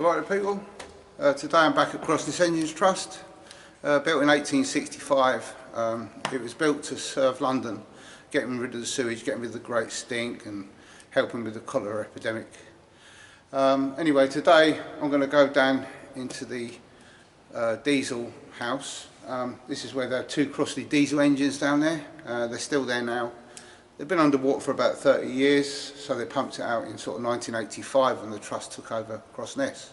Right people, today I'm back at Crossness Engines Trust, built in 1865. It was built to serve London, getting rid of the sewage, getting rid of the great stink and helping with the cholera epidemic. Anyway, today I'm going to go down into the diesel house. This is where there are two Crossness diesel engines down there. They're still there now. They've been underwater for about 30 years, so they pumped it out in sort of 1985 when the trust took over Crossness.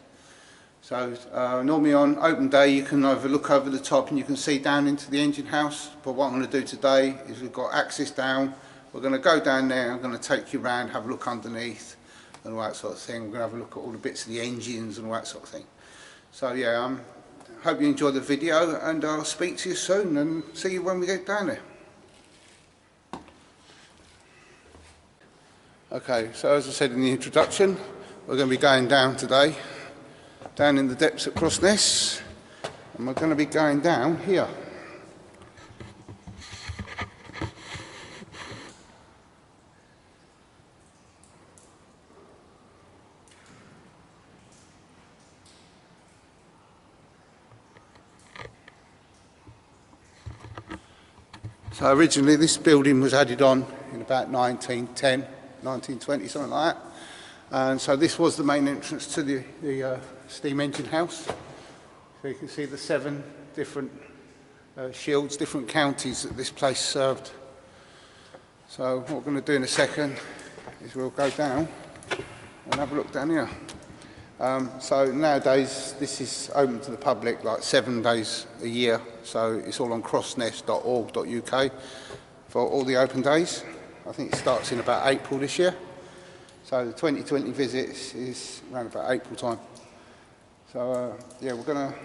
So normally on open day you can look over the top and you can see down into the engine house, but what I'm going to do today is we've got access down. We're going to go down there, I'm going to take you around, have a look underneath and all that sort of thing. We're going to have a look at all the bits of the engines and all that sort of thing. So yeah, hope you enjoy the video and I'll speak to you soon and see you when we get down there. Okay, so as I said in the introduction, we're going to be going down today, down in the depths at Crossness, and we're going to be going down here. So originally this building was added on in about 1910. 1920, something like that, and so this was the main entrance to the steam engine house. So you can see the 7 different shields, different counties that this place served. So what we're going to do in a second is we'll go down and have a look down here. So nowadays this is open to the public like 7 days a year, so it's all on crossness.org.uk for all the open days. I think it starts in about April this year. So the 2020 visits is around about April time. So yeah, we're going to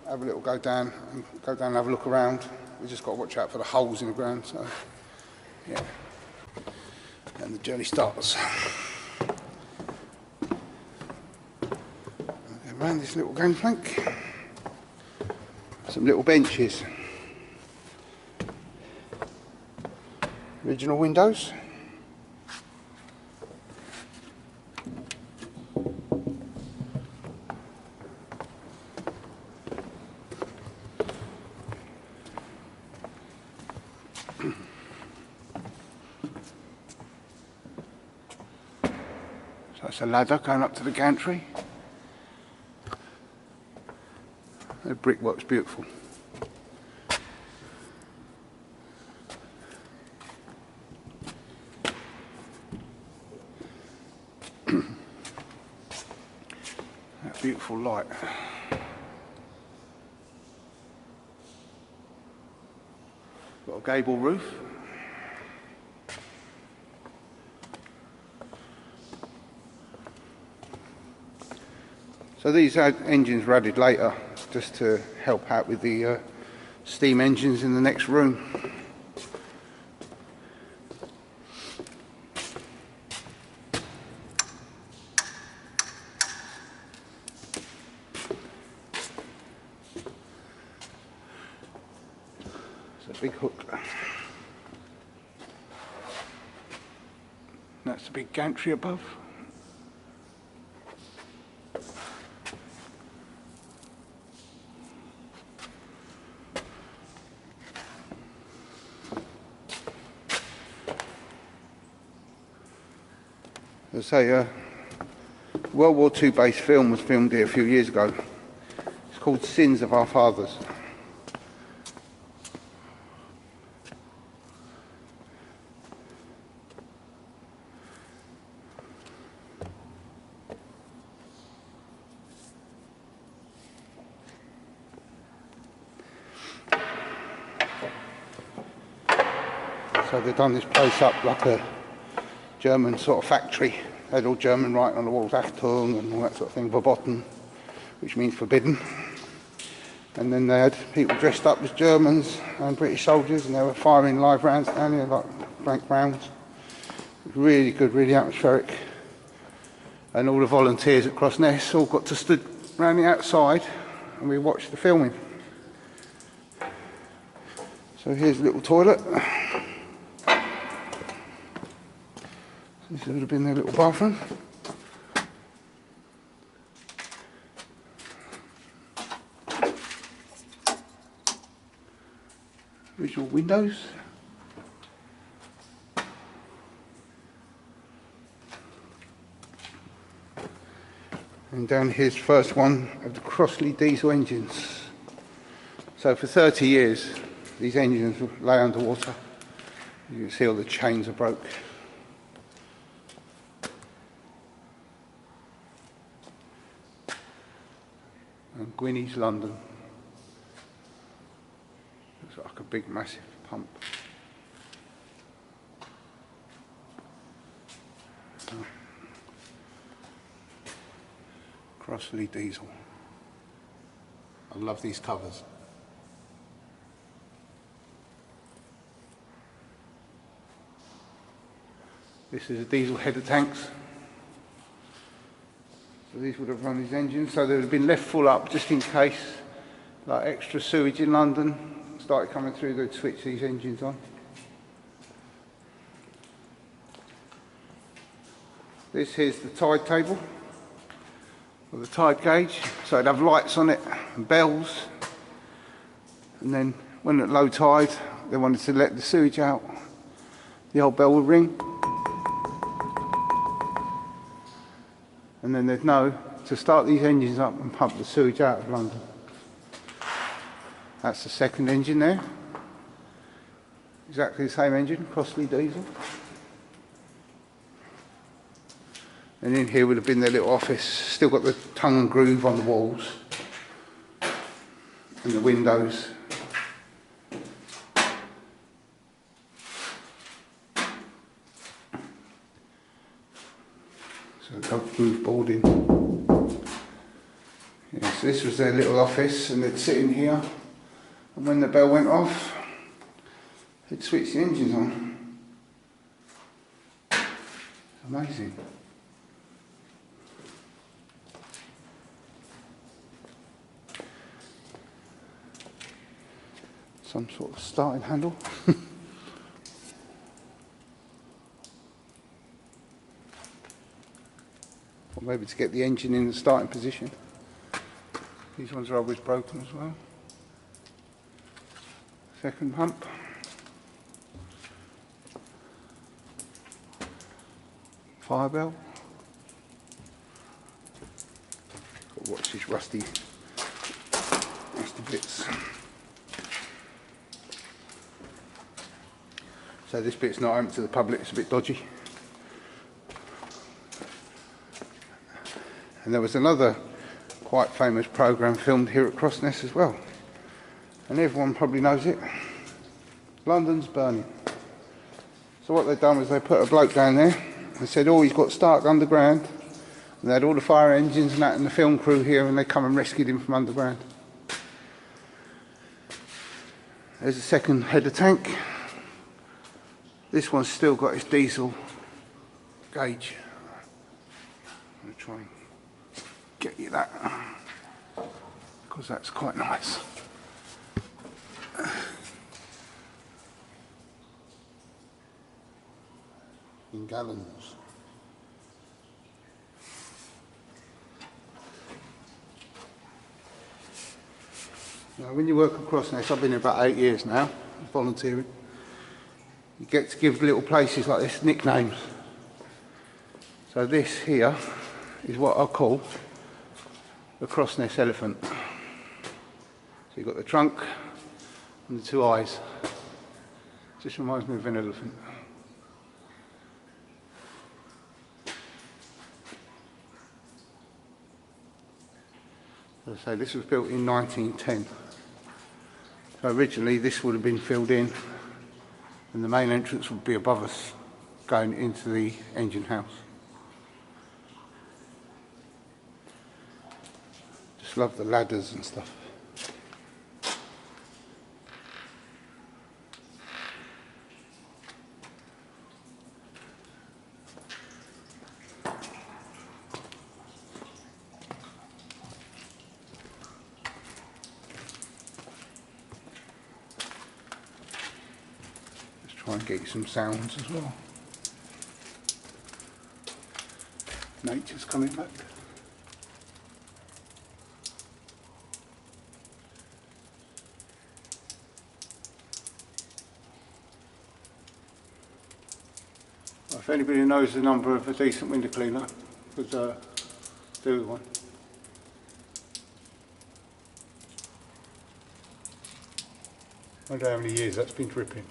have a little go down and have a look around. We just got to watch out for the holes in the ground. So yeah, and the journey starts. Around this little gangplank, some little benches. Original windows. So that's a ladder going up to the gantry. The brickwork's beautiful. That beautiful light. Got a gable roof. So these engines were added later just to help out with the steam engines in the next room. Big hook. That's the big gantry above. As I say, World War II based film was filmed here a few years ago. It's called Sins of Our Fathers. So they've done this place up like a German sort of factory. They had all German writing on the walls, Achtung and all that sort of thing, verboten, which means forbidden. And then they had people dressed up as Germans and British soldiers, and they were firing live rounds down here, like blank rounds. Really good, really atmospheric. And all the volunteers at Crossness all got to stood around the outside and we watched the filming. So here's a little toilet. This would have been their little bathroom. Original windows. And down here's the first one of the Crossness diesel engines. So for 30 years these engines lay underwater. You can see all the chains are broke. And Gwynne's London. Looks like a big massive pump. Crossness diesel. I love these covers. This is a diesel header tanks. So these would have run these engines, so they would have been left full up just in case, like extra sewage in London started coming through, they'd switch these engines on. This here's the tide table, or the tide gauge, so it'd have lights on it and bells, and then when at low tide they wanted to let the sewage out, the old bell would ring, and then they'd know to start these engines up and pump the sewage out of London. That's the second engine there, exactly the same engine, Crossness diesel. And in here would have been their little office, still got the tongue and groove on the walls and the windows. So they've groove boarding. Yeah, so this was their little office, and they'd sit in here, and when the bell went off, they'd switch the engines on. It's amazing. Some sort of starting handle. Or maybe to get the engine in the starting position. These ones are always broken as well. Second pump. Fire bell. Got to watch these rusty bits. So this bit's not open to the public, it's a bit dodgy. And there was another quite famous programme filmed here at Crossness as well. And everyone probably knows it. London's Burning. So what they've done was they put a bloke down there and said, oh, he's got stark underground. And they had all the fire engines and that and the film crew here, and they come and rescued him from underground. There's a second header tank. This one's still got its diesel gauge. I'm going to try and get you that, because that's quite nice. In gallons. Now when you work at Crossness, I've been here about 8 years now, volunteering. You get to give little places like this nicknames. So this here is what I call the Crossness elephant. So you've got the trunk and the two eyes. Just reminds me of an elephant. As I say, this was built in 1910. So originally this would have been filled in, and the main entrance would be above us, going into the engine house. Just love the ladders and stuff. Try and get you some sounds as well. Nature's coming back. If anybody knows the number of a decent window cleaner, could do one. I wonder how many years that's been dripping.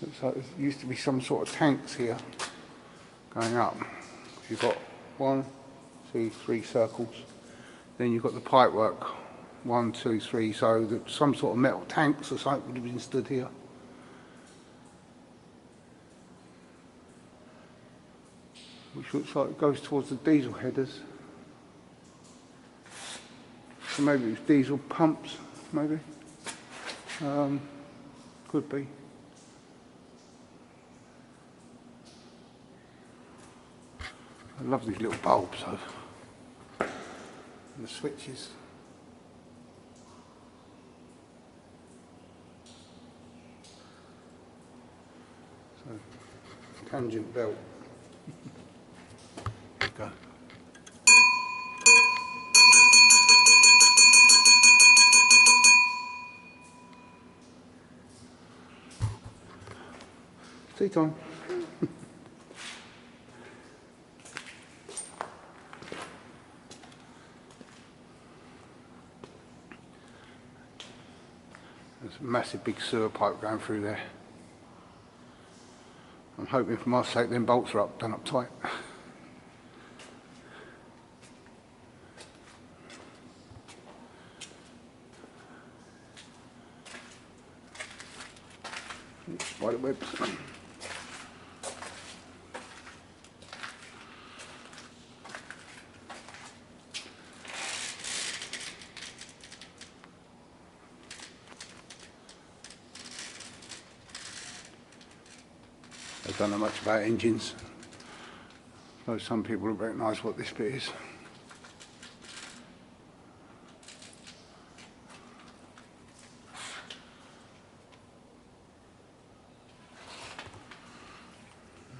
Looks like there used to be some sort of tanks here going up. You've got 1, 2, 3 circles. Then you've got the pipework, 1, 2, 3. So some sort of metal tanks or something would have been stood here. Which looks like it goes towards the diesel headers. So maybe it was diesel pumps, maybe. Could be. I love these little bulbs though, and the switches. So, tangent belt. There you go. Tea time. There's a massive big sewer pipe going through there. I'm hoping for my sake them bolts are done up tight. Spider webs. I don't know much about engines, though some people will recognise what this bit is.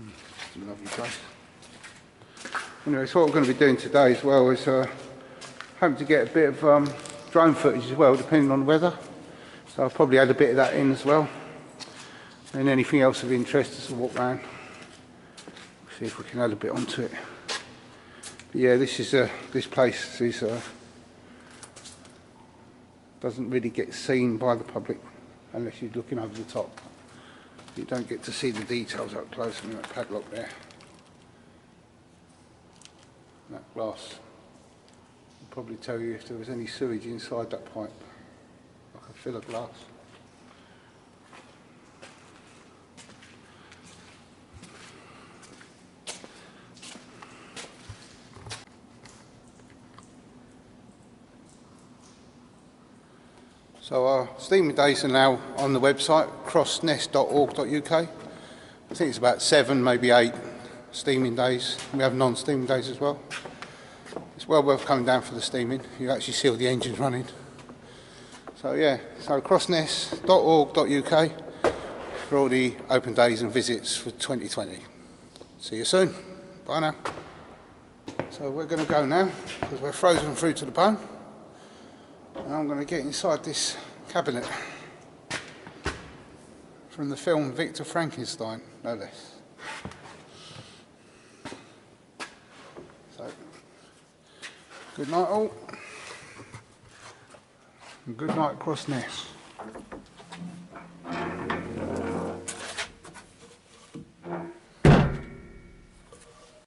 It's a lovely place. Anyway, so what we're going to be doing today as well is hoping to get a bit of drone footage as well, depending on the weather. So I'll probably add a bit of that in as well. And anything else of interest as a walk round. See if we can add a bit onto it. But yeah, this place is doesn't really get seen by the public unless you're looking over the top. You don't get to see the details up close. I mean, that padlock there, and that glass will probably tell you if there was any sewage inside that pipe, like a filler glass. So our steaming days are now on the website, crossness.org.uk. I think it's about 7, maybe 8 steaming days. We have non-steaming days as well. It's well worth coming down for the steaming. You actually see all the engines running. So yeah, so crossness.org.uk for all the open days and visits for 2020. See you soon. Bye now. So we're going to go now because we're frozen through to the bone. And I'm going to get inside this cabinet from the film Victor Frankenstein, no less. So, good night all, and good night Crossness.